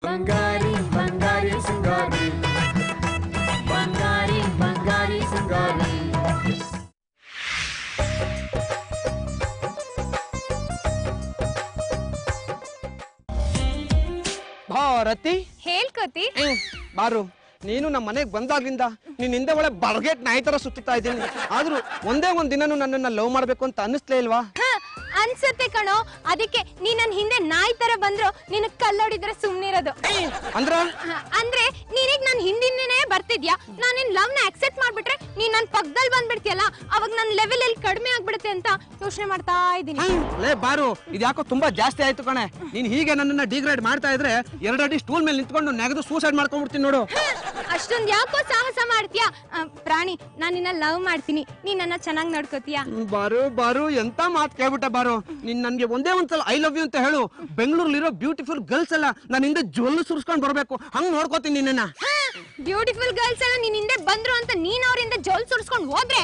ಬಂಗಾರಿ ಬಂಗಾರಿ ಸಿಂಗಾರಿ ಬಂಗಾರಿ ಬಂಗಾರಿ ಸಿಂಗಾರಿ ಭಾರತಿ ಹೇಳ್ಕೋತಿ ಬಾರು ನೀನು ನಮ್ಮ ಮನೆಗೆ ಬಂದಾಗ್ಲಿಂದ ನೀನ್ ಹಿಂದೆ ಒಳ್ಳೆ ಬರ್ಗೆಟ್ ನಾಯಿ ತರ ಸುತ್ತಾ ಇದ್ದೀನಿ ಆದ್ರೂ ಒಂದೇ ಒಂದ್ ದಿನನೂ ನನ್ನನ್ನ ಲವ್ ಮಾಡ್ಬೇಕು ಅಂತ ಅನ್ನಿಸ್ಲೇ ಇಲ್ವಾ ಅನ್ಸತ್ತೆ ಕಣೋ ಅದಕ್ಕೆ ನೀ ನನ್ ಹಿಂದೆ ನಾಯಿ ತರ ಬಂದ್ರು ನಿನ್ ಕಲ್ಲೊಡಿದ್ರೆ ಸುಮ್ನಿರೋದು ಅಂದ್ರೆ ನೀನೀಗ ನನ್ ಹಿಂದಿನೇ ಬರ್ತಿದ್ಯಾ ನಾನಿನ್ ಲವ್ ನ ಅಕ್ಸೆಪ್ಟ್ ಮಾಡ್ಬಿಟ್ರೆ ನೀನ್ ನನ್ ಪಕ್ಕದಲ್ಲಿ ಬಂದ್ಬಿಡ್ತೀಯಲ್ಲ ಅವಾಗ ನನ್ ಲೆವೆಲ್ ಅಲ್ಲಿ ಕಡಿಮೆ ಆಗ್ಬಿಡುತ್ತೆ ಅಂತ ಯೋಚನೆ ಮಾಡ್ತಾ ಇದ್ದೀನಿ ಲೇ ಬಾರು ಇದ್ಯಾಕೋ ತುಂಬಾ ಜಾಸ್ತಿ ಆಯ್ತು ಕಣೆ ನೀನ್ ಹೀಗೆ ನನ್ನನ್ನ ಡಿಗ್ರೇಡ್ ಮಾಡ್ತಾ ಇದ್ರೆ 2 ಅಡಿ ಸ್ಟೂಲ್ ಮೇಲೆ ನಿಂತ್ಕೊಂಡು ನೆಗೆದು ಸೂಸೈಡ್ ಮಾಡ್ಕೊಂಡ್ಬಿಡ್ತೀನಿ ನೋಡು ಅಷ್ಟೊಂದ್ ಯಾಕೋ ಸಾಹಸ ಮಾಡ್ತೀಯಾ ಪ್ರಾಣಿ ನಾನು ನಿನ್ನ ಲವ್ ಮಾಡ್ತೀನಿ ನೀನ್ ನನ್ನ ಚೆನ್ನಾಗಿ ನೋಡ್ಕೋತೀಯಾ ಬಾರು ಬಾರು ಎಂತ ಮಾತು ಕೇಳ್ಬಿಟ್ಟೆ ಬಾರು ನೀನ್ ನನ್ಗೆ ಒಂದೇ ಒಂದ್ಸಲ ಐ ಲವ್ ಯು ಅಂತ ಹೇಳು ಬೆಂಗಳೂರಲ್ಲಿರೋ ಬ್ಯೂಟಿಫುಲ್ ಗರ್ಲ್ಸ್ ಎಲ್ಲ ನನ್ನ ಹಿಂದೆ ಜೊಲ್ಲು ಸುರಿಸ್ಕೊಂಡು ಬರ್ಬೇಕು ಹಂಗ್ ನೋಡ್ಕೋತೀನಿ ನಿನ್ನ ಬ್ಯೂಟಿಫುಲ್ ಗರ್ಲ್ಸ್ ಎಲ್ಲ ನಿನ್ ಹಿಂದೆ ಬಂದ್ರು ಅಂತ ನೀನ್ ಅವ್ರಿಂದ ಜೊಲ್ ಸುರಿಸ್ಕೊಂಡು ಹೋದ್ರೆ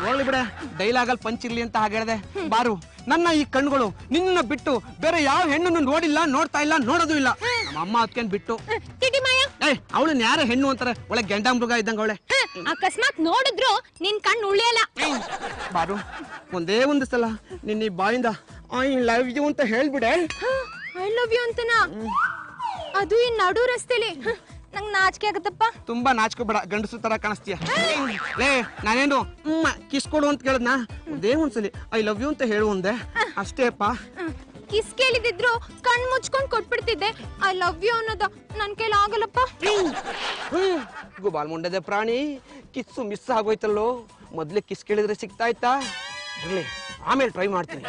ಹೋಗ್ಲಿ ಬಿಡೆ ಡೈಲಾಗ್ ಅಲ್ಲಿ ಪಂಚಿರ್ಲಿ ಅಂತ ಹಾಗೆ ಹೇಳ್ದೆ ಬಾರು ನನ್ನ ಈ ಕಣ್ಗಳು ನಿನ್ನ ಬಿಟ್ಟು ಬೇರೆ ಯಾವ ಹೆಣ್ಣನ್ನು ನೋಡಿಲ್ಲ ನೋಡ್ತಾ ಇಲ್ಲ ನೋಡೋದು ಇಲ್ಲ ನಮ್ಮ ಅಮ್ಮ ಅದಕ್ಕೇನ್ ಬಿಟ್ಟು ಅವಳನ್ನ ಯಾರ ಹೆಣ್ಣು ಅಂತಾರೆ ಒಳ್ಳೆ ಗೆಂಡ ಮೃಗ ಇದ್ದಂಗ ಅವಳೆ ಅಕಸ್ಮಾತ್ ನೋಡಿದ್ರು ನಿನ್ ಕಣ್ಣು ಉಳಿಯಲ್ಲ ಬಾರು ಒಂದೇ ಒಂದು ಸಲ ನಿನ್ನ ಈ ಬಾಯಿಂದ ಐ ಲವ್ ಯು ಅಂತ ಹೇಳ್ಬಿಡೆ ಐ ಲವ್ ಯು ಅಂತನಾ ಅದು ಈ ನಡು ರಸ್ತೆಲಿ ನಂಗ್ ನಾಚಿಕೆ ಆಗತ್ತಪ್ಪ ತುಂಬಾ ನಾಚ್ಕೋಬೇಡ ಗಂಡಸು ತರ ಕಾಣಿಸ್ತೀಯ ಲೇ ನಾನೇನು ಕಿಸ್ ಕೊಡು ಅಂತ ಕೇಳದ್ನ ಒಂದೇ ಒಂದ್ಸಲಿ ಐ ಲವ್ ಯು ಅಂತ ಹೇಳು ಒಂದೆ ಅಷ್ಟೇ ಅಪ್ಪ ಕಿಸ್ ಕೇಳಿದಿದ್ರು ಕಣ್ ಮುಚ್ಕೊಂಡ್ ಕೊಟ್ಬಿಡ್ತಿದ್ದೆ ಐ ಲವ್ ಯು ಅನ್ನೋದು ನನ್ ಕೈಲಿ ಆಗಲ್ಲಪ್ಪ ಗುಬಾಲ್ ಮುಂಡದೆ ಪ್ರಾಣಿ ಕಿಸ್ಸು ಮಿಸ್ ಆಗೋಯ್ತಲ್ಲೋ ಮೊದ್ಲೇ ಕಿಸ್ ಕೇಳಿದ್ರೆ ಸಿಗ್ತಾ ಇತ್ತಾ ಇರ್ಲಿ ಆಮೇಲೆ ಟ್ರೈ ಮಾಡ್ತೀನಿ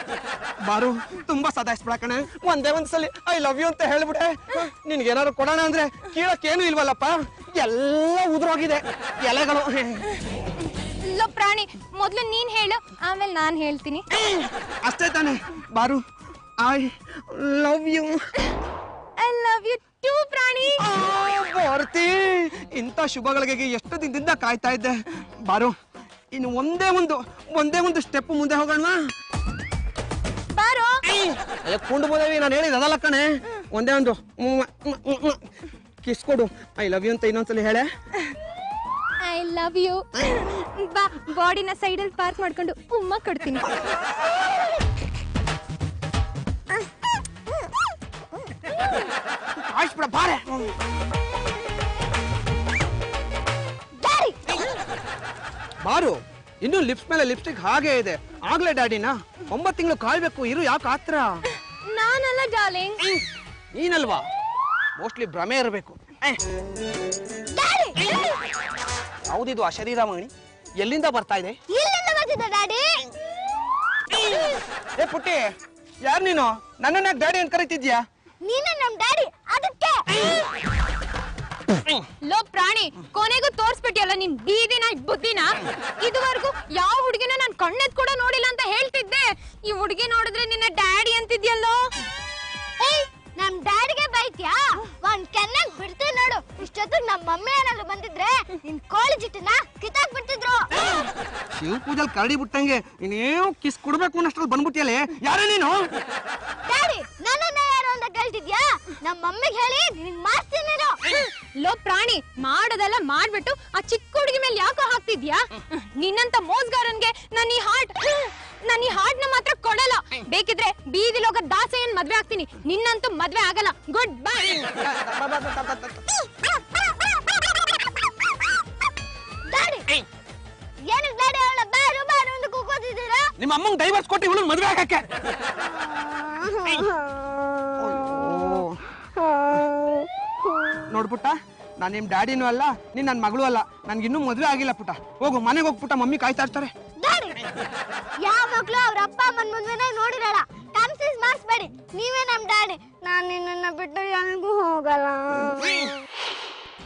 ಬಾರು ತುಂಬಾ ಸದಾಯಿಸ್ಬಿಡ ಕಣೆ ಒಂದೇ ಒಂದ್ಸಲಿ ಐ ಲವ್ ಯು ಅಂತ ಹೇಳ್ಬಿಡೆ ನಿನ್ಗೆ ಏನಾದ್ರು ಕೊಡೋಣ ಅಂದ್ರೆ ಕೀಳಕ್ಕೇನು ಇಲ್ವಲ್ಲಪ್ಪ ಎಲ್ಲ ಉದುರೋಗಿದೆ ಎಲೆಗಳು ಲೋ ಪ್ರಾಣಿ ಮೊದ್ಲು ನೀನ್ ಹೇಳು ಆಮೇಲೆ ನಾನ್ ಹೇಳ್ತೀನಿ ಅಷ್ಟೇ ತಾನೆ ಬಾರು I love you I love you too ಪ್ರಾಣಿ ಭಾರತಿ ಇಂಥ ಶುಭಗಳಿಗೆ ಎಷ್ಟು ದಿನದಿಂದ ಕಾಯ್ತಾ ಇದ್ದೆ ಬಾರು ಇನ್ನು ಒಂದೇ ಒಂದು ಸ್ಟೆಪ್ ಮುಂದೆ ಹೋಗೋಣ ಬಾರೋ ಕುಂಡು ಬೋದೇವಿ ನಾನು ಹೇಳಿದ ಅದಲ್ಲ ಕಣೆ ಒಂದೇ ಒಂದು ಕಿಸ್ ಕೊಡು ಐ ಲವ್ ಯು ಅಂತ ಇನ್ನೊಂದ್ಸಲಿ ಹೇಳೆ ಐ ಲವ್ ಯು ಬಾ ಬಾಡಿನ ಸೈಡಲ್ಲಿ ಪಾರ್ಕ್ ಮಾಡ್ಕೊಂಡು ಉಮ್ಮ ಕೊಡ್ತೀನಿ ಆಯ್ಸ್ಬಿಡ ಬಾರೆ ಬಾರು ಇನ್ನು ಲಿಪ್ಸ್ ಮೇಲೆ ಲಿಪ್ಸ್ಟಿಕ್ ಹಾಗೆ ಇದೆ ಆಗ್ಲೇ ಡ್ಯಾಡಿನಾ 9 ತಿಂಗಳು ಕಾಯ್ಬೇಕು ಇರು ಯಾಕೆ ಆತ್ರ ನಾನಲ್ಲ ಡಾರ್ಲಿಂಗ್ ನೀನಲ್ವಾ ಮೋಸ್ಟ್ಲಿ ಭ್ರಮೆ ಇರಬೇಕು ಹೌದಿದು ಆ ಶರೀರಮಣಿ ಎಲ್ಲಿಂದ ಬರ್ತಾ ಇದೆ ಏ ಪುಟ್ಟಿ ಯಾರು ನೀನು ನನ್ನನ್ನ ಡ್ಯಾಡಿ ಅಂತ ಕರೀತಿದ್ಯಾ ನೀನೇ ನಮ್ ಡ್ಯಾಡಿ ಅದಕ್ಕೆ ಲೋ ಪ್ರಾಣಿ ಕೊನೆಗೂ ತೋರ್ಸ್ಬಿಟ್ಟಿಯಲ್ಲ ನಿನ್ ಬೀದಿನ ಬುದ್ಧಿನ ಇದುವರೆಗೂ ಯಾವ ಹುಡುಗಿನ ನಾನ್ ಕಣ್ಣೆತ್ ಕೂಡ ನೋಡಿಲ್ಲ ಅಂತ ಹೇಳ್ತಿದ್ದೆ ಈ ಹುಡುಗಿ ನೋಡಿದ್ರೆ ನಿನ್ನ ಡ್ಯಾಡಿ ಅಂತಿದ್ಯಲ್ಲೋ ನಮ್ ಡ್ಯಾಡಿಗೆ ಬೈತ್ಯಾ ಒಂದ್ ಕೆನ್ನಾಗ್ ಬಿಡ್ತೀನಿ ನೋಡು ಇಷ್ಟೊತ್ತಿಗೆ ನಮ್ಮ ಮಮ್ಮಿ ಏನಾದ್ರು ಬಂದಿದ್ರೆ ನಿನ್ ಕೋಳಿ ಜಿಟ್ಟನ ಕಿತ್ತಾಕ್ ಬಿಡ್ತಿದ್ರು ಶಿವ ಪೂಜಲ್ ಕರಡಿ ಬಿಟ್ಟಂಗೆ ನೀನೇನು ಕಿಸ್ ಕೊಡ್ಬೇಕು ಅನ್ನಷ್ಟರಲ್ಲಿ ಬಂದ್ಬಿಟ್ಟಿಯಲ್ಲೇ ಯಾರೇ ನೀನು ಡ್ಯಾಡಿ ನನ್ನನ್ನ ಯಾರು ಅಂತ ಕೇಳ್ತಿದ್ಯಾ ನಮ್ಮ ಮಮ್ಮಿಗೆ ಹೇಳಿ ನಿನ್ ಮಾಡ್ತೀನಿ ಲೋ ಪ್ರಾಣಿ ಮಾಡೋದೆಲ್ಲ ಮಾಡ್ಬಿಟ್ಟು ಆ ಚಿಕ್ಕ ಹುಡುಗಿ ಮೇಲೆ ಯಾಕೋ ಹಾಕ್ತಿದ್ಯಾ ನಿನ್ನಂತ ಮೋಸ್ಗಾರನ್ಗೆ ನನ್ನ ಈ ಹಾರ್ಟ್ನ ಮಾತ್ರ ಕೊಡಲ್ಲ ಬೇಕಿದ್ರೆ ಬೀದಿಲಿ ಹೋಗೋ ದಾಸೆಯನ್ ಮದ್ವೆ ಆಗ್ತೀನಿ ನಿನ್ನಂತೂ ಮದ್ವೆ ಆಗಲ್ಲ ಗುಡ್ ಬೈ ಏನಕ್ಕೆ ಡ್ಯಾಡಿ ಅವಳ ಬಾರು ಬಾರು ಅಂತ ಕೂಗೋತಿದ್ದೀರಾ ನಿಮ್ಮ ಅಮ್ಮಂಗೆ ಡೈವರ್ಸ್ ಕೊಟ್ಟು ಇವಳು ಮದುವೆ ಆಗಕ್ಕೆ ನೋಡ್ಪುಟ್ಟ ನಾನು ನಿಮ್ ಡ್ಯಾಡಿನೂ ಅಲ್ಲ ನೀನ್ ನನ್ನ ಮಗಳು ಅಲ್ಲ ನನ್ಗಿನ್ನೂ ಮದುವೆ ಆಗಿಲ್ಲ ಪುಟ್ಟ ಹೋಗು ಮನೆಗೆ ಹೋಗ್ಬಿಟ್ಟ ಮಮ್ಮಿ ಕಾಯ್ತಾ ಇರ್ತಾರೆ ಯಾವ ಮಕ್ಳು ಅವ್ರ ಅಪ್ಪ ಅಮ್ಮನ ಮುಂದೆ ನೋಡಿರಲ್ಲ ಕನ್ಫ್ಯೂಸ್ ಮಾಡಿಸ್ಬೇಡಿ ನೀವೇ ನಮ್ ಡ್ಯಾಡಿ ನಾನು ನಿನ್ನನ್ನ ಬಿಟ್ಟು ಯಾರಿಗೂ ಹೋಗಲ್ಲ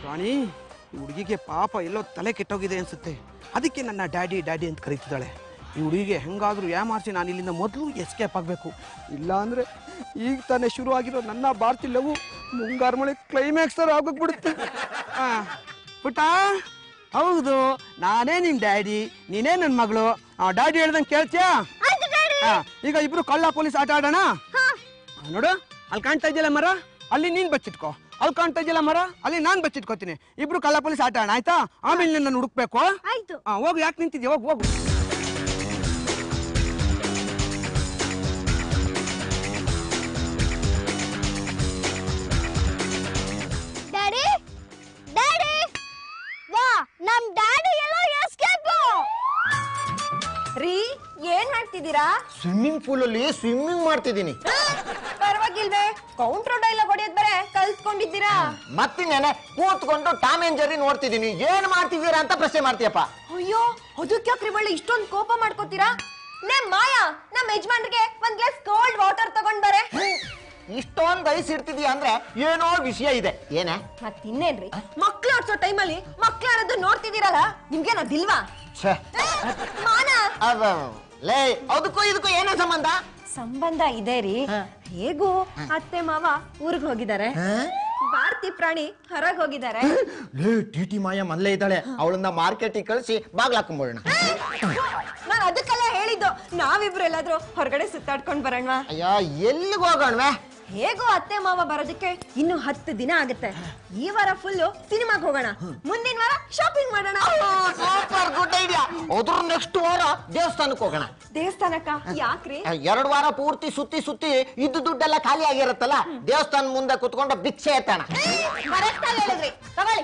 ರಾಣಿ ಈ ಹುಡುಗಿಗೆ ಪಾಪ ಎಲ್ಲೋ ತಲೆ ಕೆಟ್ಟೋಗಿದೆ ಅನ್ಸುತ್ತೆ ಅದಕ್ಕೆ ನನ್ನ ಡ್ಯಾಡಿ ಡ್ಯಾಡಿ ಅಂತ ಕರೀತಿದ್ದಾಳೆ ಈ ಹುಡುಗಿಗೆ ಹೆಂಗಾದ್ರೂ ಯಾಮಾರಿಸಿ ನಾನು ಇಲ್ಲಿಂದ ಮೊದಲು ಎಸ್ಕೇಪ್ ಆಗಬೇಕು ಇಲ್ಲ ಅಂದರೆ ಈಗ ತಾನೇ ಶುರು ಆಗಿರೋ ನನ್ನ ಭಾರತಿ ಲವ್ ಮುಂಗಾರು ಮಳೆ ಕ್ಲೈಮ್ಯಾಕ್ಸ್ ಥರ ಆಗೋಗ್ಬಿಡುತ್ತೆ ಪುಟ್ಟ ಹೌದು ನಾನೇ ನಿನ್ನ ಡ್ಯಾಡಿ ನೀನೇ ನನ್ನ ಮಗಳು ಡ್ಯಾಡಿ ಹೇಳ್ದಂಗೆ ಕೇಳ್ತೀಯಾ ಈಗ ಇಬ್ರು ಕಳ್ಳ ಪೊಲೀಸ್ ಆಟ ಆಡೋಣ ನೋಡು ಅಲ್ಲಿ ಕಾಣ್ತಾ ಇದೆಯಲ್ಲ ಮರ ಅಲ್ಲಿ ನೀನ್ ಬಚ್ಚಿಟ್ಕೋ. ಅಲ್ಲಿ ಕಾಣ್ತಾ ಇದೆಯಲ್ಲ ಮರ, ಅಲ್ಲಿ ನಾನ್ ಬಚ್ಚಿಟ್ಕೋತೀನಿ. ಇಬ್ರು ಕಳ್ಳ ಪೊಲೀಸ್ ಆಟ ಆಡ ಆಯ್ತಾ? ಆಮೇಲೆ ನಾನು ಹುಡುಕ್ಬೇಕು. ಆಯ್ತು. ಹೋಗು, ಯಾಕೆ ನಿಂತಿದ್ಯಾ? ಹೋಗು ಹೋಗು. ಡ್ಯಾಡಿ ಡ್ಯಾಡಿ ವಾ, ನಮ್ ಡ್ಯಾಡಿ ಎಲ್ಲೋ ಎಸ್ಕೇಪ್. ರೀ ಏನ್ ಮಾಡ್ತಿದ್ದೀರಾ? ಸ್ವಿಮ್ಮಿಂಗ್ ಪೂಲ್ ಅಲ್ಲಿ ಸ್ವಿಮ್ಮಿಂಗ್ ಮಾಡ್ತಿದ್ದೀನಿ. ಪರವಾಗಿಲ್ವೇ, ಕೌಂಟರ್ ಡೈಲಾಗ್ ಹೊಡೆಯೋದ್ ಬೇರೆ ಕಲ್ತ್ಕೊಂಡಿದ್ದೀರಾ? ಮತ್ತಿನ್ನೇನೆ ಕೂತ್ಕೊಂಡು ಟಾಮ್ ಅಂಡ್ ಜೆರ್ರಿ ನೋಡ್ತಿದ್ದೀನಿ. ಏನ್ ಮಾಡ್ತಿದ್ದೀರಾ ಅಂತ ಪ್ರಶ್ನೆ ಮಾಡ್ತೀಯಪ್ಪ. ಅಯ್ಯೋ, ಅದಕ್ಕೆ ಒಳ್ಳೆ ಇಷ್ಟೊಂದು ಕೋಪ ಮಾಡ್ಕೋತೀರಾ? ಲೇ ಮಾಯಾ, ನಮ್ಮ ಯಜಮಾನ್ರಿಗೆ ಒಂದ್ ಗ್ಲಾಸ್ ಕೋಲ್ಡ್ ವಾಟರ್ ತಗೊಂಡ್ ಬರೆ. ಇಷ್ಟೊಂದು ಐಸ್ ಇರ್ತಿದ್ಯಾ ಅಂದ್ರೆ ಏನೋ ವಿಷಯ ಇದೆ. ಏನೇ? ಮತ್ತಿನ್ನೇನ್ರಿ, ಮಕ್ಳು ಆಡ್ಸೋ ಟೈಮಲ್ಲಿ ಮಕ್ಳು ಆಡೋದು ನೋಡ್ತಿದ್ದೀರಲ್ಲ, ನಿಮ್ಗೇನದಿಲ್ವಾ? ಮಾನ ಲೇ, ಅದಕ್ಕೂ ಇದಕ್ಕೂ ಏನೋ ಸಂಬಂಧ? ಸಂಬಂಧ ಇದೆ ರೀ. ಹೇಗೂ ಅತ್ತೆ ಮಾವ ಊರಿಗೆ ಹೋಗಿದ್ದಾರೆ, ಭಾರತಿ ಪ್ರಾಣಿ ಹೊರಗೆ ಹೋಗಿದ್ದಾರೆ. ಲೇ, ಟಿ ಮಾಯ ಮಲ್ಲೇ ಇದ್ದಾಳೆ, ಅವಳನ್ನ ಮಾರ್ಕೆಟಿಗೆ ಕಳಿಸಿ ಬಾಗ್ಲಾಕೊಂಬೋಣ. ನಾನು ಅದಕ್ಕೆಲ್ಲ ಹೇಳಿದ್ದು, ನಾವಿಬ್ರು ಎಲ್ಲಾದ್ರೂ ಹೊರಗಡೆ ಸುತ್ತಾಡ್ಕೊಂಡ್ ಬರೋಣ. ಅಯ್ಯೋ, ಎಲ್ಲಿಗೆ ಹೋಗೋಣವೆ? ಹೇಗೋ ಅತ್ತೆ ಮಾವ ಬರೋದಕ್ಕೆ ಇನ್ನು 10 ದಿನ ಆಗುತ್ತೆ. ಈ ವಾರ ಫುಲ್ ಸಿನಿಮಾಗೆ ಹೋಗೋಣ, ಮುಂದಿನ ವಾರ ಶಾಪಿಂಗ್ ಮಾಡೋಣ. Super good idea. ಅದ್ರ ನೆಕ್ಸ್ಟ್ ವಾರ ದೇವಸ್ಥಾನಕ್ಕೆ ಹೋಗೋಣ. ದೇವಸ್ಥಾನಕ್ಕ ಯಾಕ್ರಿ? 2 ವಾರ ಪೂರ್ತಿ ಸುತ್ತಿ ಸುತ್ತಿ ಇದ್ದು ದುಡ್ಡೆಲ್ಲ ಖಾಲಿ ಆಗಿರತ್ತಲ್ಲ, ದೇವಸ್ಥಾನ ಮುಂದೆ ಕುತ್ಕೊಂಡು ಭಿಕ್ಷೆ ಎತ್ತಾಣ. ಹೇಳಿದ್ರಿ, ತಗೊಳ್ಳಿ.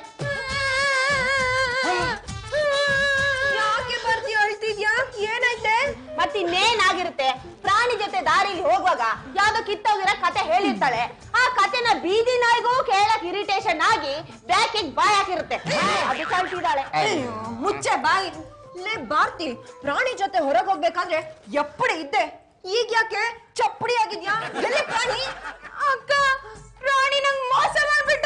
ಯಾಕೆ ಬರ್ತಿ ಅಳ್ತಿದ್ಯಾ? ಏನಾಯ್ತೆ? ಮತ್ತಿನ್ನೇನಾಗಿರುತ್ತೆ, ಪ್ರಾಣಿ ಜೊತೆ ದಾರಿಲಿ ಹೋಗುವಾಗ ಯಾವ್ದೋ ಕಿತ್ತೋಗಿರೋ ಕತೆ ಹೇಳಿರ್ತಾಳೆ. ಆ ಕತೆನ ಬೀದಿ ನಾಯಿಗೂ ಕೇಳಕ್ ಇರಿಟೇಷನ್ ಆಗಿ ಬ್ಯಾಕಿಗೆ ಬಾಯ್ ಹಾಕಿರುತ್ತೆ. ಅದು ಕಳ್ತಿದ್ದಾಳೆ. ಮುಚ್ಚೆ ಬಾಯಿ. ಲೇ ಭಾರತಿ, ಪ್ರಾಣಿ ಜೊತೆ ಹೊರಗೆ ಹೋಗ್ಬೇಕಾದ್ರೆ ಎಪ್ಪಡಿ ಇದ್ದೆ, ಈಗ ಯಾಕೆ ಚಪ್ಪಡಿ ಆಗಿದ್ಯಾ? ಎಲ್ಲಿ ಪ್ರಾಣಿ? ಅಕ್ಕ, ಪ್ರಾಣಿ ನಂಗ್ ಮೋಸ ಮಾಡ್ಬಿಟ್ಟ.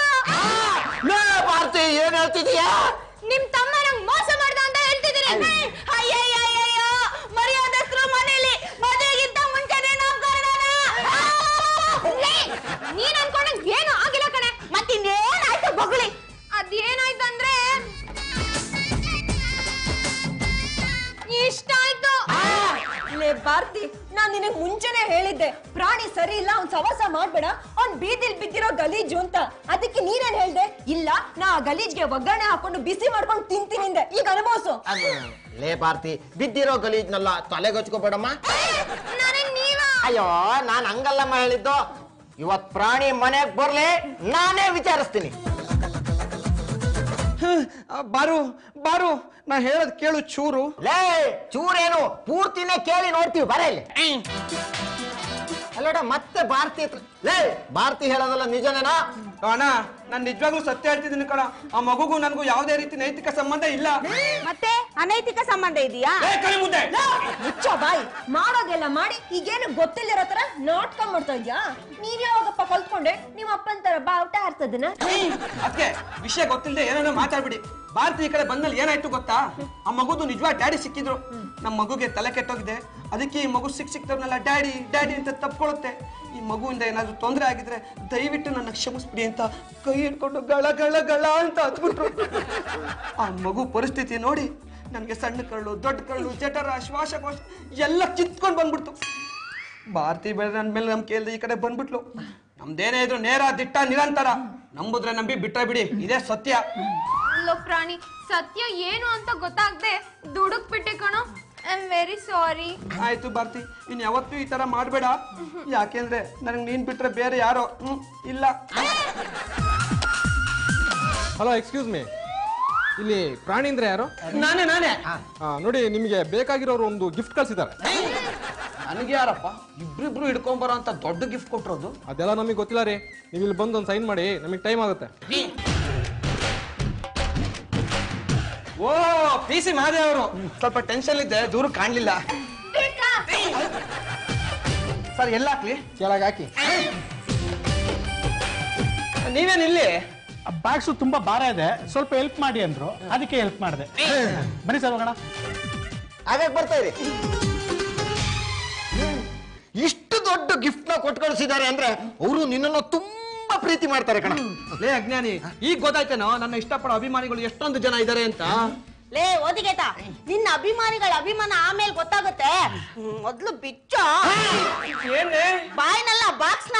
ಭಾರತಿ, ಏನ್ ಹೇಳ್ತಿದೀಯಾ? ನಿಮ್ ತಮ್ಮ ನಂಗ್ ಮೋಸ ಮಾಡ್ದ ಅಂತ ಹೇಳ್ತಿದ್ದೀರಿ. ಅಯ್ಯಯ್ಯಯ್ಯಯ್ಯೋ, ಮರ್ಯಾದಸ್ರು ಮನೇಲಿ ಮದುವೆಗಿಂತ ಮುಂಚೆನೆ ನಾಮಕರಣ. ನೀನ್ ಅನ್ಕೊಂಡಂಗ್ ಏನು ಆಗಿಲ್ಲ ಕಣೆ. ಮತ್ತಿನ್ನೇನಾಯ್ತು ಬೊಗಳಿ? ಅದೇನಾಯ್ತಂದ್ರೆ ಇಷ್ಟ ಆಯ್ತು. ಲೇ ಭಾರತಿ, ನಾನ್ ನಿನಗ್ ಮುಂಚೆನೆ ಹೇಳಿದ್ದೆ, ಪ್ರಾಣಿ ಸರಿ ಇಲ್ಲ, ಅವ್ನ್ ಸವಾಸ ಮಾಡ್ಬೇಡ, ಅವ್ನ್ ಬೀದಿಲ್ ಬಿದ್ದಿರೋ ಗಲೀಜು ಅಂತ. ಅದಕ್ಕೆ ನೀನೇನ್ ಹೇಳ್ದೆ? ಇಲ್ಲ, ನಾ ಆ ಗಲೀಜ್ಗೆ ಒಗ್ಗರಣೆ ಹಾಕೊಂಡು ಬಿಸಿ ಮಾಡ್ಕೊಂಡು ತಿಂತೀನಿ. ಈಗ ಅನುಭವಿಸು. ಲೇ ಭಾರತಿ, ಬಿದ್ದಿರೋ ಗಲೀಜ್ನೆಲ್ಲ ತಲೆಗೊಚ್ಕೋಬೇಡಮ್ಮ. ನೀವ ಅಯ್ಯೋ, ನಾನ್ ಹಂಗಲ್ಲಮ್ಮ ಹೇಳಿದ್ದು. ಇವತ್ ಪ್ರಾಣಿ ಮನೆಗ್ ಬರ್ಲಿ, ನಾನೇ ವಿಚಾರಿಸ್ತೀನಿ. ಬಾರು ಬಾರು, ನಾ ಹೇಳದ್ ಕೇಳು ಚೂರು. ಲೇ, ಚೂರೇನು, ಪೂರ್ತಿನೇ ಕೇಳಿ ನೋಡ್ತೀವಿ. ಬರ ಇಲ್ಲಿ. ಅಲ್ಲೋಡ, ಮತ್ತೆ ಭಾರತಿ ಹತ್ರ. ಲೇ, ಭಾರತಿ ಹೇಳೋದಲ್ಲ ನಿಜನೇನಾ? ಅಣ್ಣ, ನಾನ್ ನಿಜವಾಗ್ಲೂ ಸತ್ಯ ಹೇಳ್ತಿದ್ದೀನಿ ಕಣ. ಆ ಮಗುಗೂ ನನ್ಗೂ ಯಾವುದೇ ರೀತಿ ನೈತಿಕ ಸಂಬಂಧ ಇಲ್ಲ. ಮತ್ತೆ ಅನೈತಿಕ ಸಂಬಂಧ ಇದೆಯಾ? ಮುಚ್ಚ ಬಾಯಿ. ಮಾಡೋದೆಲ್ಲ ಮಾಡಿ ಈಗೇನು ಗೊತ್ತಿಲ್ಲಿರೋ ತರ ನಾಟಕ ಮಾಡ್ತಾ ಇದ್ಯಾ? ನೀನ್ ಯಾವಾಗಪ್ಪ ಕಲ್ತ್ಕೊಂಡೆ ನಿಮ್ಮ ಅಪ್ಪನ ತರ ಬಾವುಟ ಹಾರ್ತದನ್ನ? ಅದಕ್ಕೆ ವಿಷಯ ಗೊತ್ತಿಲ್ಲದೆ ಏನೇನೋ ಮಾತಾಡ್ಬಿಡಿ. ಭಾರತಿ ಈ ಕಡೆ ಬಂದ್ಮೇಲೆ ಏನಾಯ್ತು ಗೊತ್ತಾ? ಆ ಮಗುದು ನಿಜವಾದ ಡ್ಯಾಡಿ ಸಿಕ್ಕಿದ್ರು. ನಮ್ಮ ಮಗುಗೆ ತಲೆ ಕೆಟ್ಟೋಗಿದೆ, ಅದಕ್ಕೆ ಈ ಮಗು ಸಿಕ್ತವ್ರನ್ನೆಲ್ಲ ಡ್ಯಾಡಿ ಡ್ಯಾಡಿ ಅಂತ ತಪ್ಕೊಳ್ಳುತ್ತೆ. ಈ ಮಗುವಿಂದ ಏನಾದ್ರು ತೊಂದರೆ ಆಗಿದ್ರೆ ದಯವಿಟ್ಟು ನನ್ನ ಕ್ಷಮಿಸ್ಬಿಡಿ ಅಂತ ಕೈ ಹಿಡ್ಕೊಂಡು ಗಳ ಗಳ ಗಳ ಅಂತ ಹತ್ಬಿಟ್ರು. ಆ ಮಗು ಪರಿಸ್ಥಿತಿ ನೋಡಿ ನನಗೆ ಸಣ್ಣ ಕರಳು, ದೊಡ್ಡ ಕರಳು, ಜಠರ, ಶ್ವಾಸಕೋಶ ಎಲ್ಲ ಕಿತ್ಕೊಂಡು ಬಂದ್ಬಿಡ್ತು. ಭಾರತಿ ಬೇರೆ ನನ್ನ ಮೇಲೆ ನಂಬಿಕೆ ಇಲ್ಲದೆ ಈ ಕಡೆ ಬಂದ್ಬಿಟ್ಲು. ನಮ್ದೇನೇ ಇದ್ರು ನೇರ ದಿಟ್ಟ ನಿರಂತರ. ನಂಬುದ್ರೆ ನಂಬಿ, ಬಿಟ್ರೆ ಬಿಡಿ, ಇದೇ ಸತ್ಯ. ಅಲ್ಲೋ ಪ್ರಾಣಿ, ಸತ್ಯ ಏನು ಅಂತ ಗೊತ್ತಾಗದೆ ದುಡುಕ್ ಬಿಟ್ಟೆ ಕಣೋ. I am very sorry. ಆಯ್ತು ಭಾರತಿ, ಇನ್ ಯಾವತ್ತೂ ಈ ತರ ಮಾಡ್ಬೇಡ. ಯಾಕೆಂದ್ರೆ ನನಗೆ ನೀನ್ ಬಿಟ್ರೆ ಬೇರೆ ಯಾರೋ ಇಲ್ಲ. ಹಲೋ, ಎಕ್ಸ್ಕ್ಯೂಸ್ ಮೀ, ಇಲ್ಲಿ ಪ್ರಾಣಿ ಅಂದ್ರೆ ಯಾರು? ನಾನೇ. ನೋಡಿ, ನಿಮಗೆ ಬೇಕಾಗಿರೋರು ಒಂದು ಗಿಫ್ಟ್ ಕಳ್ಸಿದ್ದಾರೆ. ನನಗೆ ಯಾರಪ್ಪ ಇಬ್ರಿಬ್ರು ಹಿಡ್ಕೊಂಬರೋ ಅಂತ ದೊಡ್ಡ ಗಿಫ್ಟ್ ಕೊಟ್ಟಿರೋದು? ಅದೆಲ್ಲ ನಮಗೆ ಗೊತ್ತಿಲ್ಲ ರೀ. ನೀವು ಇಲ್ಲಿ ಬಂದು ಒಂದು ಸೈನ್ ಮಾಡಿ, ನಮಗೆ ಟೈಮ್ ಆಗುತ್ತೆ. ಓ, PC ಮಾದೇ ಅವರು. ಸ್ವಲ್ಪ ಟೆನ್ಷನ್ ಇದ್ದೆ, ದೂರ ಕಾಣ್ಲಿಲ್ಲ. ಸರ್, ಎಲ್ಲ ಹಾಕ್ಲಿ? ಕೆಳಗೆ ಹಾಕಿ. ನೀವೇನ್ ಇಲ್ಲಿ? ಬ್ಯಾಗ್ಸು ತುಂಬಾ ಭಾರ ಇದೆ, ಸ್ವಲ್ಪ ಹೆಲ್ಪ್ ಮಾಡಿ ಅಂದ್ರು, ಅದಕ್ಕೆ ಹೆಲ್ಪ್ ಮಾಡಿದೆ. ಬನ್ನಿ ಸರ್, ಹೋಗೋಣ. ಹಾಗಾಗಿ ಬರ್ತಾ ಇರಿ. ಇಷ್ಟು ದೊಡ್ಡ ಗಿಫ್ಟ್ ನ ಕೊಟ್ಟು ಕಳಿಸಿದ್ದಾರೆ ಅಂದ್ರೆ ಅವರು ನಿನ್ನನ್ನು ತುಂಬಾ ಪ್ರೀತಿ ಮಾಡ್ತಾರೆ ಕಣ. ಲೇ ಅಜ್ಞಾನಿ, ಈಗ ಗೊತ್ತಾಯ್ತೇನೋ ನನ್ನ ಇಷ್ಟಪಡೋ ಅಭಿಮಾನಿಗಳು ಎಷ್ಟೊಂದು ಜನ ಇದ್ದಾರೆ ಅಂತ? ಲೇ ಓದಿಗೆತ, ನಿನ್ನ ಅಭಿಮಾನಿಗಳ ಅಭಿಮಾನ ಆಮೇಲೆ ಗೊತ್ತಾಗುತ್ತೆ. ಮೊದ್ಲು ಬಿಚ್ಚ ಏನೇ ಬಾಯ್ನಲ್ಲ ಬಾಕ್ಸ್ನ.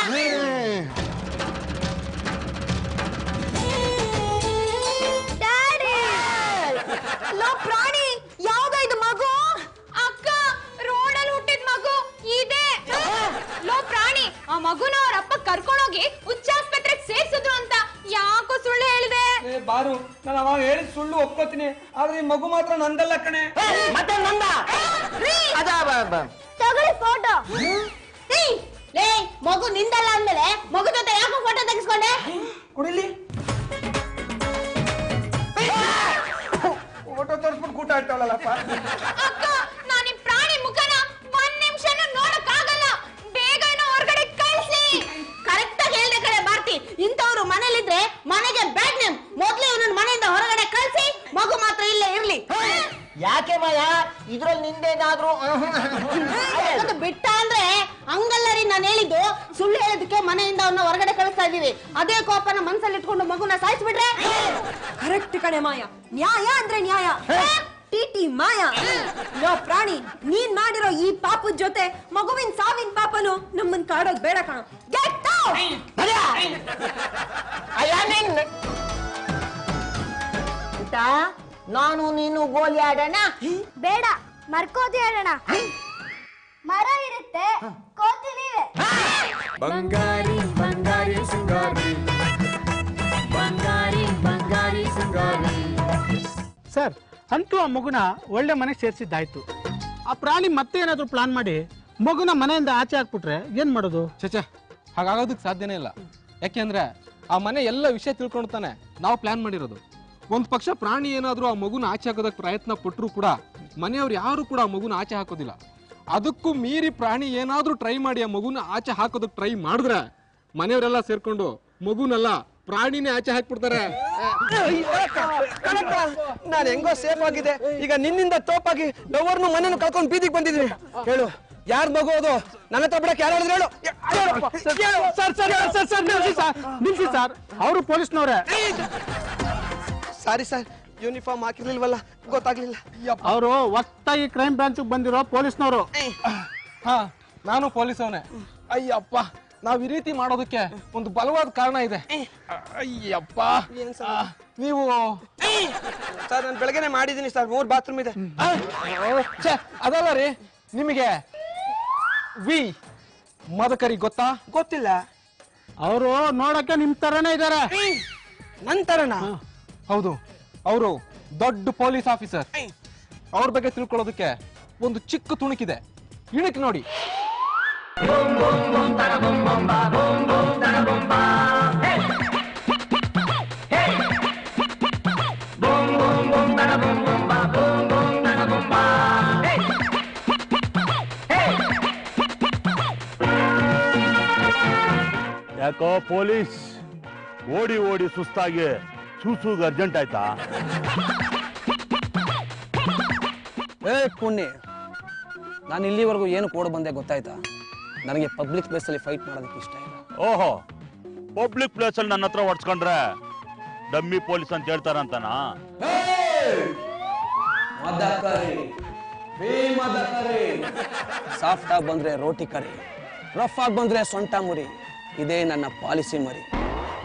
ಪಾರು ನಾನು ಅವಾಗ ಹೇಳಿದ ಸುಳ್ಳು ಒಪ್ಕೋತೀನಿ ಆದ್ರೆ ಈ ಮಗು ಮಾತ್ರ ನಂದಲ್ಲ ಕಣೆ. ಮತ್ತೆ ನಂದ ತಗೊಳ್ಳಿ ಫೋಟೋ. ಲೇ ಮಗು ನಿಂದಲ್ಲ ಅಂದ್ಮೇಲೆ ಮಗು ಜೊತೆ ಯಾಕೋ ಫೋಟೋ ತೆಗಿಸ್ಕೊಂಡೆ? ಕುಡಿಲಿ ಫೋಟೋ ತೋರಿಸ್ಬಿಟ್ಟು ಕೂಟ ಇರ್ತಾವಲ್ಲಪ್ಪ. ಅಕ್ಕ ನಾನು ಈ ಪ್ರಾಣಿ ಮುಖನ ಒಂದ್ ನಿಮಿಷನೂ ನೋಡಕ್ಕಾಗಲ್ಲ. ಬೇಗ ಹೊರಗಡೆ ಕಳ್ಸಿ. ಕರೆಕ್ಟ್ ಆಗಿ ಹೇಳ್ದೆ ಕಡೆ ಭಾರತಿ. ಇಂಥವ್ರು ಮನೇಲಿದ್ರೆ ಮನೆಗೆ ಬ್ಯಾಡ್ ನೇಮ್. ಮೊದ್ಲು ಇವನನ್ನ ಮನೆಯಿಂದ ಹೊರಗಡೆ ಕಳ್ಸಿ, ಮಗು ಮಾತ್ರ ಇಲ್ಲೇ ಇರ್ಲಿ. ಯಾಕೆ ಮಾಯ ಇದ್ರಲ್ಲಿ ನಿಂದೇನಾದ್ರೂ ಬಿಟ್ಟ ಅಂದ್ರೆ ಹಂಗಲ್ಲ ರೀ, ನಾನು ಹೇಳಿದ್ದು ಸುಳ್ಳು ಹೇಳೋದಕ್ಕೆ ಮನೆಯಿಂದ ಅವನ್ನ ಹೊರಗಡೆ ಕಳಿಸ್ತಾ ಇದೀವಿ. ಅದೇ ಕೋಪನ ಮನ್ಸಲ್ಲಿ ಇಟ್ಕೊಂಡು ಮಗುನ ಸಾಯಿಸ್ಬಿಟ್ರೆ? ಕರೆಕ್ಟ್ ಕಡೆ ಮಾಯ. ನ್ಯಾಯ ಅಂದ್ರೆ ನ್ಯಾಯ. ಟಿಟಿ ಮಾಯ. ಲೋ ಪ್ರಾಣಿ, ನೀನ್ ಮಾಡಿರೋ ಈ ಪಾಪದ ಜೊತೆ ಮಗುವಿನ ಸಾವಿನ ಪಾಪನು ನಮ್ಮನ್ ಕಾಡೋದ್ ಬೇಡ ಕಣ. Get out. ನಾನು ನೀನು ಗೋಲಿ ಆಡೋಣ? ಬೇಡ, ಮರ್ಕೋತಿ ಹೇಳೋಣ. ಮರ ಇರುತ್ತೆ, ಕೋತಿ ನೀವೇ. ಬಂಗಾರಿ ಬಂಗಾರಿ ಸಿಂಗಾರಿ ಬಂಗಾರಿ ಬಂಗಾರಿ ಸಿಂಗಾರಿ. ಸರ್, ಅಂತೂ ಆ ಮಗುನ ಒಳ್ಳೆ ಮನೆಗೆ ಸೇರಿಸಿದ್ದಾಯ್ತು. ಆ ಪ್ರಾಣಿ ಮತ್ತೆ ಏನಾದರೂ ಪ್ಲಾನ್ ಮಾಡಿ ಮಗುನ ಮನೆಯಿಂದ ಆಚೆ ಹಾಕ್ಬಿಟ್ರೆ ಏನ್ ಮಾಡೋದು? ಚಚಾ, ಹಾಗಾಗೋದಕ್ಕೆ ಸಾಧ್ಯನೇ ಇಲ್ಲ. ಯಾಕೆಂದ್ರೆ ಆ ಮನೆ ಎಲ್ಲ ವಿಷಯ ತಿಳ್ಕೊಳ್ತಾನೆ ನಾವು ಪ್ಲಾನ್ ಮಾಡಿರೋದು. ಒಂದು ಪಕ್ಷ ಪ್ರಾಣಿ ಏನಾದರೂ ಆ ಮಗುನ ಆಚೆ ಹಾಕೋದಕ್ಕೆ ಪ್ರಯತ್ನ ಪಟ್ಟರು ಕೂಡ ಮನೆಯವ್ರು ಯಾರು ಕೂಡ ಆ ಮಗುನ ಆಚೆ ಹಾಕೋದಿಲ್ಲ. ಅದಕ್ಕೂ ಮೀರಿ ಪ್ರಾಣಿ ಏನಾದರೂ ಟ್ರೈ ಮಾಡಿ ಆ ಮಗುನ ಆಚೆ ಹಾಕೋದಕ್ಕೆ ಟ್ರೈ ಮಾಡಿದ್ರೆ ಮನೆಯವರೆಲ್ಲ ಸೇರ್ಕೊಂಡು ಮಗುನೆಲ್ಲ ಪ್ರಾಣಿನೇ ಆಚೆ ಹಾಕ್ಬಿಡ್ತಾರೆ. ನಾನು ಹೆಂಗೋ ಸೇಫ್ ಆಗಿದೆ. ಈಗ ನಿನ್ನಿಂದ ತೋಪಾಗಿ ಲವರ್ನು ಮನೇನು ಕಳ್ಕೊಂಡು ಬೀದಿಗೆ ಬಂದಿದ್ದೀನಿ. ಹೇಳು, ಯಾರ್ ಮಗು ಅದು? ನನ್ನ ಹತ್ರ ಬಿಡಕ್ಕೆ ಯಾರು ಹೇಳಿದ್ರು ಹೇಳು. ನಿಲ್ಸಿ ಸರ್, ಅವರು ಪೊಲೀಸ್ನವ್ರೆ. ಸಾರಿ ಸರ್, ಯೂನಿಫಾರ್ಮ್ ಹಾಕಿರ್ಲಿಲ್ವಲ್ಲ, ಗೊತ್ತಾಗ್ಲಿಲ್ಲ. ಅವರು ಹೊತ್ತಾಗಿ ಕ್ರೈಮ್ ಬ್ರಾಂಚ್ ಬಂದಿರೋ ಪೊಲೀಸ್ನವರು. ಹಾ, ನಾನು ಪೊಲೀಸ್ ಅವನೇ. ಅಯ್ಯಪ್ಪ, ನಾವ್ ಈ ರೀತಿ ಮಾಡೋದಕ್ಕೆ ಒಂದು ಬಲವಾದ ಕಾರಣ ಇದೆ. ಅಯ್ಯಪ್ಪ, ನೀವು ಸರ್ ನಾನು ಬೆಳಗ್ಗೆನೆ ಮಾಡಿದ್ದೀನಿ ಸರ್, 3 ಬಾತ್ರೂಮ್ ಇದೆ. ಅದಲ್ಲ ರೀ, ನಿಮಗೆ ವಿ ಮದಕರಿ ಗೊತ್ತಾ? ಗೊತ್ತಿಲ್ಲ. ಅವರು ನೋಡಕ್ಕೆ ನಿಮ್ ತರನೇ ಇದಾರೆ. ನಂತರನ? ಹೌದು, ಅವರು ದೊಡ್ಡ ಪೊಲೀಸ್ ಆಫೀಸರ್. ಅವ್ರ ಬಗ್ಗೆ ತಿಳ್ಕೊಳ್ಳೋದಕ್ಕೆ ಒಂದು ಚಿಕ್ಕ ತುಣುಕಿದೆ, ಇಣಕ್ ನೋಡಿ. ಯಾಕೋ ಪೊಲೀಸ್ ಓಡಿ ಓಡಿ ಸುಸ್ತಾಗಿ ಸೂಸೂಗ್ ಅರ್ಜೆಂಟ್ ಆಯ್ತಾ? ಪುಣ್ಯ, ನಾನು ಇಲ್ಲಿವರೆಗೂ ಏನು ಕೋಡ್ ಬಂದೆ ಗೊತ್ತಾಯ್ತಾ? ನನಗೆ ಪಬ್ಲಿಕ್ ಪ್ಲೇಸ್ ಅಲ್ಲಿ ಫೈಟ್ ಮಾಡೋದಕ್ಕೆ ಇಷ್ಟ ಇಲ್ಲ. ಓಹೋ, ಪಬ್ಲಿಕ್ ಪ್ಲೇಸ್ ಅಲ್ಲಿ ನನ್ನ ಹತ್ರ ಹೊಡ್ಸ್ಕೊಂಡ್ರೆ ಡಮ್ಮಿ ಪೊಲೀಸ್ ಅಂತ ಹೇಳ್ತಾರಂತನಾ? ಸಾಫ್ಟ್ ಆಗಿ ಬಂದ್ರೆ ರೋಟಿ ಕರಿ, ರಫ್ ಆಗಿ ಬಂದ್ರೆ ಸೊಂಟ ಮುರಿ. ಇದೇ ನನ್ನ ಪಾಲಿಸಿ ಮರಿ.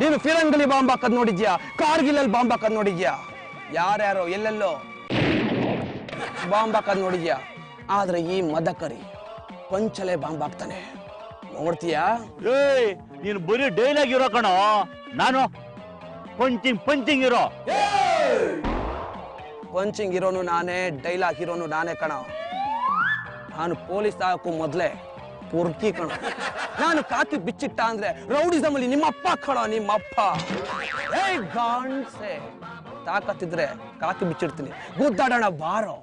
ನೀನು ಫಿರಂಗಲಿ ಬಾಂಬ್ ಹಾಕದ್ ನೋಡಿದ್ಯಾ? ಕಾರ್ಗಿಲ್ ಅಲ್ಲಿ ಬಾಂಬ್ ಹಾಕದ್ ನೋಡಿದ್ಯಾ? ಯಾರ್ಯಾರೋ ಎಲ್ಲೆಲ್ಲೋ ಬಾಂಬ್ ಹಾಕದ್ ನೋಡಿದ್ಯಾ? ಆದ್ರೆ ಈ ಮದಕರಿ ಪಂಚಲೆ ಬಾಂಬ್ ಹಾಕ್ತಾನೆ, ನೋಡ್ತೀಯಾ? ಏಯ್, ನೀನು ಬರೀ ಡೈಲಾಗ್ ಇರೋ ಕಣೋ, ನಾನು ಪಂಚಿಂಗ್ ಇರೋ. ಪಂಚಿಂಗ್ ಇರೋನು ನಾನೇ, ಡೈಲಾಗ್ ಹೀರೋನು ನಾನೇ ಕಣ. ನಾನು ಪೊಲೀಸ್ ಆಗಕ್ಕೂ ಮೊದ್ಲೇ ಪುರ್ಕಿ ಕಣ. ನಾನು ಕಾಕಿ ಬಿಚ್ಚಿಟ್ಟ ಅಂದ್ರೆ ರೌಡಿಸಮ್ ಅಲ್ಲಿ ನಿಮ್ಮಪ್ಪ ಕಣೋ, ನಿಮ್ಮಪ್ಪ. ಏಯ್ ಗಾಣ್ಸೆ, ತಾಕತ್ತಿದ್ರೆ ಕಾಕಿ ಬಿಚ್ಚಿಡ್ತೀನಿ, ಗುದ್ದಾಡೋಣ ಬಾರೋ.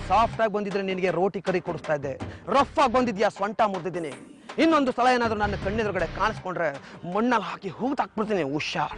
ಸಾಫ್ಟ್ ಆಗಿ ಬಂದಿದ್ರೆ ನಿನಗೆ ರೋಟಿ ಕರಿ ಕೊಡಿಸ್ತಾ ಇದ್ದೆ. ರಫ್ ಆಗಿ ಬಂದಿದ್ಯಾ, ಸೊಂಟ ಮುರಿದಿದ್ದೀನಿ. ಇನ್ನೊಂದು ಸಲ ಏನಾದರೂ ನನ್ನ ಕಣ್ಣೆದುರುಗಡೆ ಕಾಣಿಸ್ಕೊಂಡ್ರೆ ಮಣ್ಣಲ್ಲಿ ಹಾಕಿ ಹೂತಾಕ್ಬಿಡ್ತೀನಿ. ಹುಷಾರ್.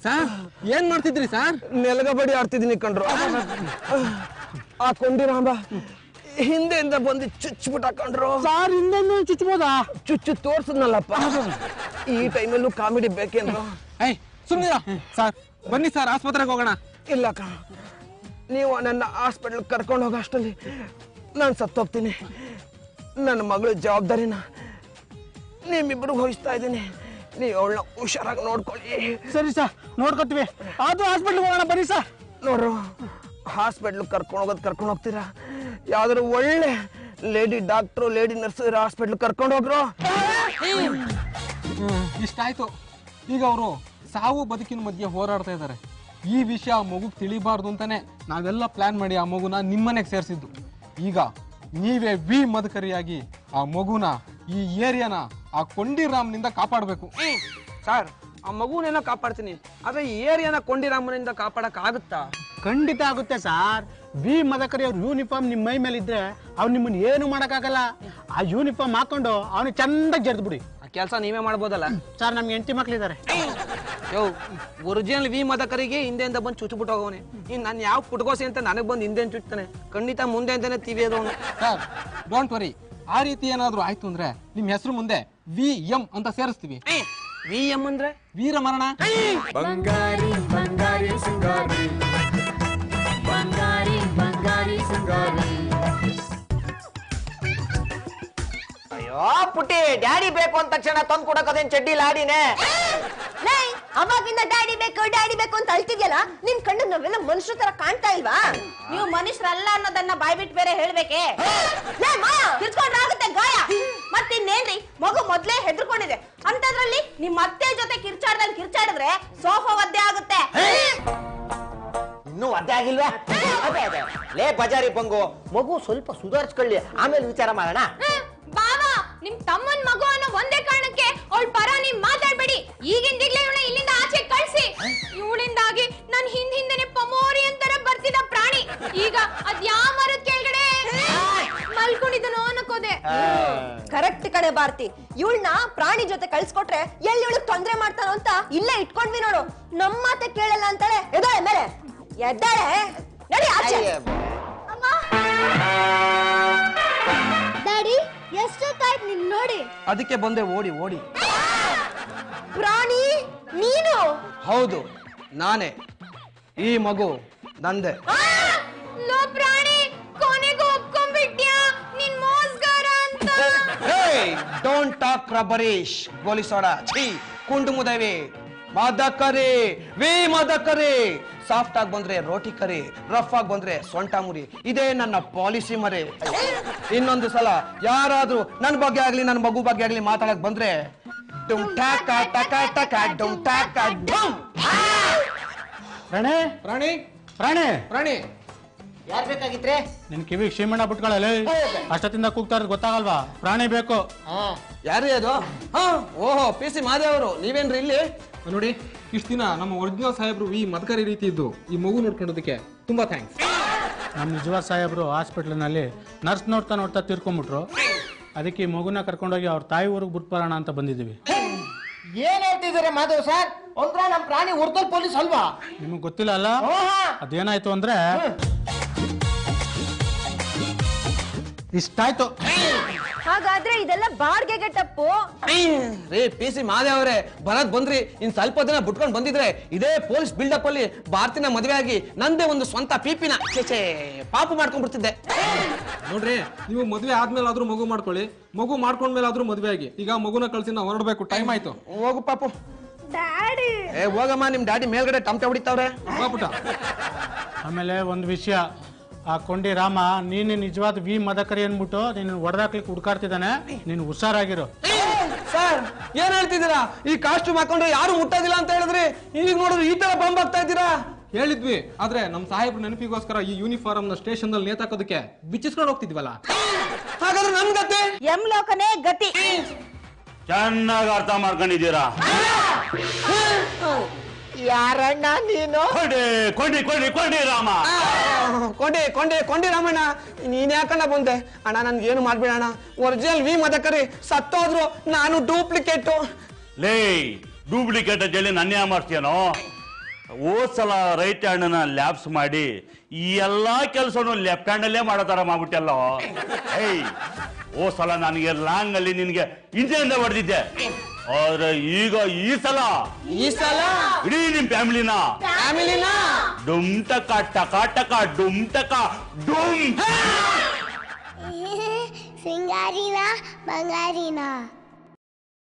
ಸರ್ ಏನ್ ಮಾಡ್ತಿದ್ರಿ ಸರ್? ನೆಲಗಬಡಿ ಆಡ್ತಿದ್ದೀನಿ ಕಣ್ರು. ಆ ಕೊಂಡಿರಾಂಬ ಹಿಂದೆಯಿಂದ ಬಂದು ಚುಚ್ಬಿಟ್ಟ ಕಣ್ರು. ಸಾರ್ ಹಿಂದೆ ಚುಚ್ಬೋದಾ? ಚುಚ್ಚು ತೋರ್ಸದ್ನಲ್ಲಪ್ಪ. ಈ ಟೈಮಲ್ಲೂ ಕಾಮಿಡಿ ಬೇಕೇನ್ರು? ಐ ಸುಮ್ಮನಿರ ಸರ್. ಬನ್ನಿ ಸರ್, ಆಸ್ಪತ್ರೆಗೆ ಹೋಗೋಣ. ಇಲ್ಲ ಕಣ, ನೀವು ನನ್ನ ಹಾಸ್ಪಿಟಲ್ ಕರ್ಕೊಂಡು ಹೋಗೋ ಅಷ್ಟರಲ್ಲಿ ನಾನು ಸತ್ತೋಗ್ತೀನಿ. ನನ್ನ ಮಗಳ ಜವಾಬ್ದಾರಿನ ನಿಮ್ಮಿಬ್ಬರು ವಹಿಸ್ತಾ ಇದ್ದೀನಿ. ನೀವು ಅವಳನ್ನ ಹುಷಾರಾಗಿ ನೋಡ್ಕೊಳ್ಳಿ. ಸರಿ ಸರ್, ನೋಡ್ಕೊತೀವಿ. ಅದು ಹಾಸ್ಪಿಟ್ಲ್ಗೆ ಹೋಗೋಣ ಬನ್ನಿ ಸರ್. ನೋಡ್ರು, ಹಾಸ್ಪಿಟ್ಲ್ ಕರ್ಕೊಂಡು ಹೋಗ್ತೀರಾ? ಯಾವ್ದಾದ್ರು ಒಳ್ಳೆ ಲೇಡಿ ಡಾಕ್ಟ್ರು, ಲೇಡಿ ನರ್ಸ್ ಇರೋ ಹಾಸ್ಪಿಟ್ಲ್ ಕರ್ಕೊಂಡು ಹೋಗ್ರು. ಇಷ್ಟಾಯ್ತು. ಈಗ ಅವರು ಸಾವು ಬದುಕಿನ ಮಧ್ಯೆ ಹೋರಾಡ್ತಾ ಇದ್ದಾರೆ. ಈ ವಿಷಯ ಆ ಮಗುಗೆ ತಿಳಿಬಾರ್ದು ಅಂತಾನೆ ನಾವೆಲ್ಲ ಪ್ಲಾನ್ ಮಾಡಿ ಆ ಮಗುನ ನಿಮ್ಮನೆಗೆ ಸೇರಿಸಿದ್ದು. ಈಗ ನೀವೇ ವಿ ಮದಕರಿಯಾಗಿ ಆ ಮಗುನ, ಈ ಏರಿಯಾನ ಆ ಕೊಂಡಿರಾಮ್ನಿಂದ ಕಾಪಾಡಬೇಕು. ಸರ್, ಆ ಮಗುನೇನೋ ಕಾಪಾಡ್ತೀನಿ, ಆದ್ರೆ ಈ ಏರಿಯಾನ ಕೊಂಡಿರಾಮನಿಂದ ಕಾಪಾಡಕ್ ಆಗುತ್ತಾ? ಖಂಡಿತ ಆಗುತ್ತೆ ಸರ್. ವಿ ಮದಕರಿ ಅವ್ರ ಯೂನಿಫಾರ್ಮ್ ನಿಮ್ಮ ಮೈ ಮೇಲೆ ಇದ್ರೆ ಅವ್ನು ನಿಮ್ಮನ್ನ ಏನು ಮಾಡೋಕ್ಕಾಗಲ್ಲ. ಆ ಯೂನಿಫಾರ್ಮ್ ಹಾಕೊಂಡು ಅವನಿಗೆ ಚಂದಾಗಿ ಜರ್ದು ಬಿಡಿ. ಆ ಕೆಲಸ ನೀವೇ ಮಾಡ್ಬೋದಲ್ಲ ಸರ್. ನಮ್ಗೆ 8 ಮಕ್ಳಿದ್ದಾರೆ. ಯೋ, ಒರಿಜಿನಲ್ ವಿ ಮದಕರಿಗೆ ಹಿಂದೆಯಿಂದ ಬಂದು ಚುಚ್ಚಿಬಿಟ್ಟು ಹೋಗೋನೆ. ಇನ್ನು ನಾನು ಯಾವ ಪುಟ್ಕೋಸಿ ಅಂತ ನನಗೆ ಬಂದು ಹಿಂದೆ ಚುಚ್ತಾನೆ. ಖಂಡಿತ ಮುಂದೆ ಅಂತಾನೆ ತಿವಿಯೋದವನು. ಸರ್ ಡೋಂಟ್ ವರಿ, ಆ ರೀತಿ ಏನಾದ್ರು ಆಯ್ತು ಅಂದ್ರೆ ನಿಮ್ಮ ಹೆಸರು ಮುಂದೆ VM ಅಂತ ಸೇರಿಸ್ತೀವಿ. VM ಅಂದ್ರೆ ವೀರ ಮರಣ. ಬಂಗಾರಿ ಬಂಗಾರಿ ಸಿಂಗಾರಿ, ಬಂಗಾರಿ ಬಂಗಾರಿ ಸಿಂಗಾರಿ. ಅಯ್ಯೋ ಪುಟ್ಟಿ, ಡ್ಯಾಡಿ ಬೇಕು ಅಂದ ತಕ್ಷಣ ತಂದು ಕೊಡಕದೇನ್ ಚಡ್ಡಿ ಲಾಡಿನೇ? ಅವಾಗಿಂದ ಡ್ಯಾಡಿ ಬೇಕು ಅಂತ ಅಳ್ತಿದ್ಯಲ್ಲ, ನಿನ್ ಕಣ್ಣು ನಾವೆಲ್ಲ ಮನುಷ್ಯರ ತರ ಕಾಣ್ತಾ ಇಲ್ವಾ? ನೀವು ಮನುಷ್ಯರಲ್ಲ ಅನ್ನೋದನ್ನ ಬಾಯ್ಬಿಟ್ಟು ಬೇರೆ ಹೇಳ್ಬೇಕೆ? ಕಿರ್ಚ್ಕೊಂಡ್ರಾಗುತ್ತೆ ಗಾಯ. ಮತ್ತಿನ್ನೇನ್ರಿ, ಮಗು ಮೊದ್ಲೇ ಹೆದರ್ಕೊಂಡಿದೆ ಅಂತದ್ರಲ್ಲಿ ನಿಮ್ ಅತ್ತೆ ಜೊತೆ ಕಿರ್ಚಾಡಿದ್ರೆ ಸೋಫಾ ಒದ್ದೆ ಆಗುತ್ತೆ. ಇನ್ನೂ ಒದ್ದೆ ಆಗಿಲ್ವಾ? ಅದೇ ಅದೇ ಲೇ ಬಜಾರಿ ಬಂಗು, ಮಗು ಸ್ವಲ್ಪ ಸುಧಾರಿಸ್ಕೊಳ್ಳಿ, ಆಮೇಲೆ ವಿಚಾರ ಮಾಡೋಣ. ಬಾವಾ, ನಿಮ್ ತಮ್ಮನ್ ಮಗು ಅನ್ನೋ ಒಂದೇ ಕಾರಣಕ್ಕೆ ಅವಳ ಪರ ನೀವ್ ಮಾತಾಡ್ಬೇಡಿ. ಈಗಿಂದೀಗ್ಲೇ ಇವಳ ಇಲ್ಲಿಂದ ಆಚೆ ಕಳ್ಸಿ. ಇವಳಿಂದಾಗಿ ನನ್ ಹಿಂದೆನೆ ಪಮೋರಿ ಅಂತರ ಬರ್ತಿದ್ದ ಪ್ರಾಣಿ ಈಗ ಅದ್ಯಾವ ಮರದ ಕೆಳಗಡೆ ಮಲ್ಕೊಂಡಿದ್ದನೋ ಅನ್ನಕೋದೆ. ಕರೆಕ್ಟ್ ಕಡೆ ಭಾರತಿ. ಇವಳನ್ನ ಪ್ರಾಣಿ ಜೊತೆ ಕಳ್ಸ್ಕೊಟ್ರೆ ಎಲ್ಲಿ ಇವಳಿಗೆ ತೊಂದ್ರೆ ಮಾಡ್ತಾನೋ ಅಂತ ಇಲ್ಲೇ ಇಟ್ಕೊಂಡ್ವಿ ನೋಡು. ನಮ್ಮ ಮಾತೆ ಕೇಳಲ್ಲ ಅಂತಾಳೆ. ಎದ್ದಾಳೆ ಮೇಲೆ, ಎದ್ದಾಳೆ, ನಡಿ ಆಚೆ. ಡ್ಯಾಡಿ, ಎಷ್ಟೊತ್ತಾಯ್ತು ನಿನ್ ನೋಡಿ? ಅದಕ್ಕೆ ಬಂದೆ ಓಡಿ ಓಡಿ. ಪ್ರಾಣಿ ನೀನು? ಹೌದು, ನಾನೇ. ಈ ಮಗು ನಂದೆ. ಲೋ ಪ್ರಾಣಿ, ಕೊನೆಗೂ ಒಪ್ಕೊಂಡ್ಬಿಟ್ಯಾ ನಿನ್ ಮೋಸ್ಗಾರ ಅಂತ? Don't talk ರಬರೀಶ್. ಗೋಲಿಸೋಡ, ಛೀ, ಕುಂಡು ಮುದವಿ. ಮದಕರಿ, ವಿ ಮದಕರಿ. ಸಾಫ್ಟ್ ಆಗಿ ಬಂದ್ರೆ ರೋಟಿ ಕರಿ, ರಫ್ ಆಗಿ ಬಂದ್ರೆ ಸೊಂಟ ಮುರಿ. ಇದೇ ನನ್ನ ಪಾಲಿಸಿ ಮರೆ. ಇನ್ನೊಂದು ಸಲ ಯಾರಾದ್ರೂ ನನ್ನ ಬಗ್ಗೆ ಆಗ್ಲಿ ನನ್ನ ಮಗು ಬಗ್ಗೆ ಆಗ್ಲಿ ಮಾತಾಡಕ್ ಬಂದ್ರೆ ಡುಮ್ ಟಾಕ ಟಕ ಟಕ ಡುಮ್ ಟಾಕ ಡುಮ್. ಪ್ರಾಣಿ ಪ್ರಾಣಿ ಪ್ರಾಣಿ ಪ್ರಾಣಿ ಯಾರ್ ಬೇಕಾಗಿತ್ರೆ? ನಿನ್ ಕಿವಿಗೆ ಶಿಮಣ್ಣ ಬಿಟ್ಕೊಳ್ಳಲ್ಲ. ಅಷ್ಟೊತ್ತಿಂದ ಕೂಗ್ತಾ ಇರೋದು ಗೊತ್ತಾಗಲ್ವಾ? ಪ್ರಾಣಿ ಬೇಕು. ಯಾರೇ ಅದು? ಹಾ, ಓಹೋ, PC ಮಾದೇವರು. ನೀವೇನ್ರಿ ಇಲ್ಲಿ? ನೋಡಿ, ಇಷ್ಟು ದಿನ ನಮ್ಮ ಒರಿಜಿನಲ್ ಸಾಹೇಬ್ರು ಈ ಮದಕರಿ ರೀತಿ ಇದ್ದು ಈ ಮಗು ನೋಡ್ಕೊಂಡೋದಕ್ಕೆ ತುಂಬಾ ಥ್ಯಾಂಕ್ಸ್. ನಮ್ಮ ನಿಜವಾದ ಸಾಹೇಬರು ಹಾಸ್ಪಿಟ್ಲಿನಲ್ಲಿ ನರ್ಸ್ ನೋಡ್ತಾ ತೀರ್ಕೊಂಡ್ಬಿಟ್ರು. ಅದಕ್ಕೆ ಈ ಮಗುನ ಕರ್ಕೊಂಡೋಗಿ ಅವ್ರ ತಾಯಿ ಊರಿಗೆ ಬಿಟ್ಬರೋಣ ಅಂತ ಬಂದಿದ್ದೀವಿ. ಏನ್ ಹೇಳ್ತಿದ್ದೀರಾ ಮಾಧವ್ ಸರ್? ಒಂದ್ರ ನಮ್ ಪ್ರಾಣಿ ಉರ್ದಲ್ ಪೊಲೀಸ್ ಅಲ್ವಾ? ನಿಮಗೆ ಗೊತ್ತಿಲ್ಲ ಅಲ್ಲ? ಅದೇನಾಯ್ತು ಅಂದ್ರೆ ಇಷ್ಟಾಯ್ತು. ಹಾ ಹಾಗಾದ್ರೆ ಇದೆಲ್ಲ ಬಾಡ್ಗೆಗೆ ಟಪ್ಪು. ರೀ ಪಿ ಸಿ ಮಾದೇವ್ರೆ ಬರದ್ ಬಂದ್ರಿ ಇನ್ ಸ್ವಲ್ಪ ದಿನ ಬಿಟ್ಕೊಂಡ್ ಬಂದಿದ್ರೆ ಇದೇ ಪೊಲೀಸ್ ಬಿಲ್ಡಪ್ ಅಲ್ಲಿ ಭಾರತಿನ ಮದುವೆ ಆಗಿ ನಂದೇ ಒಂದು ಸ್ವಂತ ಪೀಪಿನ ಪಾಪು ಮಾಡ್ಕೊಂಡ್ಬಿಡ್ತಿದ್ದೆ. ನೋಡ್ರಿ ನೀವು ಮದುವೆ ಆದ್ಮೇಲೆ ಆದ್ರೂ ಮಗು ಮಾಡ್ಕೊಳ್ಳಿ, ಮಗು ಮಾಡ್ಕೊಂಡ್ಮೇಲೆ ಆದ್ರೂ ಮದುವೆ ಆಗಿ. ಈಗ ಮಗುನ ಕಳ್ಸಿ ನಾವು ಹೊರಡ್ಬೇಕು, ಟೈಮ್ ಆಯ್ತು. ಹೋಗು ಪಾಪು. ಡ್ಯಾಡಿ ಹೋಗಮ್ಮ, ನಿಮ್ ಡ್ಯಾಡಿ ಮೇಲ್ಗಡೆ ಟಮಟೆ ಹೊಡಿತಾವ್ರೆ. ಪುಟ ಆಮೇಲೆ ಒಂದು ವಿಷಯ, ಆ ಕೊಂಡಿ ರಾಮ ನೀನು ನಿಜವಾದ ವಿ ಮದಕರಿ ಅನ್ಬಿಟ್ಟು ನೀನು ಹೊಡೆದಾಕ್ಲಿಕ್ಕೆ ಹುಡ್ಕಾಡ್ತಿದ್ದಾನೆ, ನೀನು ಹುಷಾರಾಗಿರು. ಸರ್ ಏನ್ ಹೇಳ್ತಿದ್ದೀರಾ? ಈ ಕಾಸ್ಟ್ಯೂಮ್ ಹಾಕೊಂಡ್ರೆ ಯಾರು ಮುಟ್ಟೋದಿಲ್ಲ ಅಂತ ಹೇಳಿದ್ರಿ, ಈಗ ನೋಡಿದ್ರೆ ಈ ತರ ಬಾಂಬ್ ಆಗ್ತಾ ಇದ್ದೀರಾ. ಹೇಳಿದ್ವಿ, ಆದ್ರೆ ನಮ್ ಸಾಹೇಬ್ರ ನೆನಪಿಗೋಸ್ಕರ ಈ ಯೂನಿಫಾರ್ಮ್ ನ ಸ್ಟೇಷನ್ ನಲ್ಲಿ ನೇತಾಕೋದಕ್ಕೆ ಬಿಚ್ಚಿಸ್ಕೊಂಡು ಹೋಗ್ತಿದ್ವಲ್ಲ. ಹಾಗಾದ್ರೆ ನಮ್ ಗತಿ ಯಮ್ಲೋಕನೇ ಗತಿ. ಚೆನ್ನಾಗಿ ಅರ್ಥ ಮಾಡ್ಕೊಂಡಿದ್ದೀರಾ? ಯಾರಣ್ಣ ನೀನು? ಕೊಂಡಿ ಕೊಂಡಿ ಕೊಂಡಿ ರಾಮ. ಕೊಂಡಿ ರಾಮಣ್ಣ, ನೀನ್ ಯಾಕಣ್ಣ ಬಂದೆ? ಅಣ್ಣ ನನ್ಗೇನು ಮಾಡ್ಬೇಡಣ್ಣ, ಒರಿಜಿನಲ್ ವಿ ಮದಕರಿ ಸತ್ತೋದ್ರು, ನಾನು ಡೂಪ್ಲಿಕೇಟು. ಲೇ ಡೂಪ್ಲಿಕೇಟ್ ಹೇಳಿ ನನ್ನ ಮಾಡ್ತೀಯನೋ? ಓದ್ಸಲ ರೈಟ್ ಹ್ಯಾಂಡನ್ನ ಲ್ಯಾಬ್ಸ್ ಮಾಡಿ ಈ ಎಲ್ಲಾ ಕೆಲಸನು ಲೆಫ್ಟ್ ಹ್ಯಾಂಡಲ್ಲೇ ಮಾಡೋ ತರ ಮಾಡ್ಬಿಟ್ಟೆಲ್ಲ. ಏಯ್ ಓದ್ಸಲ ನನಗೆ ಲಾಂಗ್ ಅಲ್ಲಿ ನಿನ್ಗೆ ಇಂಜಿನಿಂದ ಹೊಡೆದಿದ್ದೆ, ಆದ್ರೆ ಈಗ ಈ ಸಲ ಇಡೀ ನಿಮ್ ಫ್ಯಾಮಿಲಿನ ಡುಮ್ ಟಕ ಟಕ ಟಕ ಡುಮ್ ಟಕ ಡುಮ್. ಸಿಂಗಾರಿನ ಬಂಗಾರಿನ